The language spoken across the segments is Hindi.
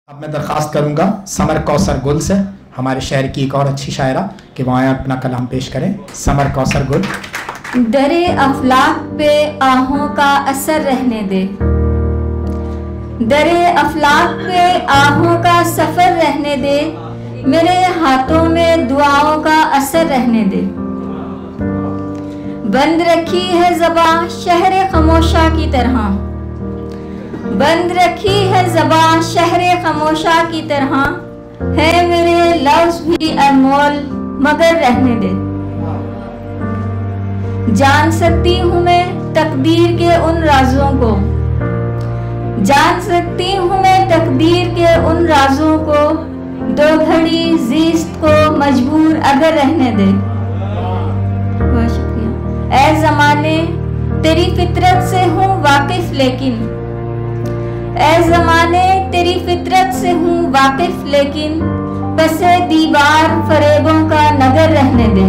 अब मैं दरख्वास्त करूंगा समर कौसर गुल से, हमारे शहर की एक और अच्छी शायरा, कि वो आए अपना कलाम पेश करें। समर कौसर गुल। दरे अफलाक पे आहों का असर रहने दे, दरे अफलाक पे आहों का सफर रहने दे, मेरे हाथों में दुआओं का असर रहने दे। बंद रखी है ज़बां शहरे खामोशा की तरह, बंद रखी है ज़बां शहरे खामोशा की तरह, है मेरे लफ्ज़ भी अनमोल मगर रहने दे। जान सकती हूँ मैं तकदीर के उन राज़ों को, जान सकती हूँ मैं तकदीर के उन राज़ों को, दो घड़ी ज़िस्त को मजबूर अगर रहने दे। बहुत शुक्रिया। ऐ ज़माने तेरी फितरत से हूँ वाकिफ लेकिन, ऐ ज़माने तेरी फितरत से हूँ वाकिफ लेकिन, बसे दीवार फरेबों का नगर रहने दे।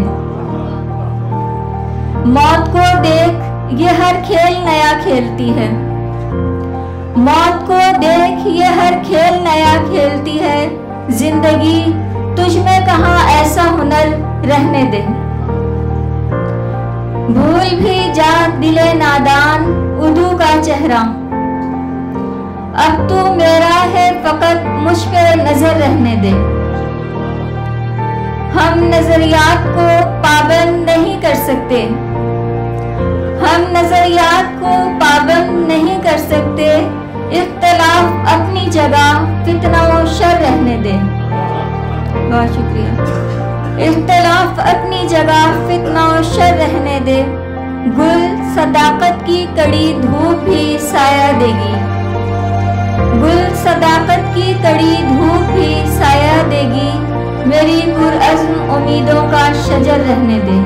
मौत को देख ये हर खेल नया खेलती है, मौत को देख ये हर खेल नया खेलती है, जिंदगी तुझ में कहाँ ऐसा हुनर रहने दे। भूल भी जा दिले नादान उदू का चेहरा, अब तू मेरा है फकत मुझ पे नजर रहने दे। हम नजरियात को पाबंद नहीं कर सकते, हम नजरियात को पाबंद नहीं कर सकते, इख्तलाफ अपनी जगह फितना व शर रहने दे। बहुत शुक्रिया। इख्तलाफ अपनी जगह फितना व शर रहने दे, गुल सदाकत की कड़ी धूप भी साया देगी, गुल सदाकत की कड़ी धूप भी साया देगी, मेरी पुरअज़्म उम्मीदों का शजर रहने दे।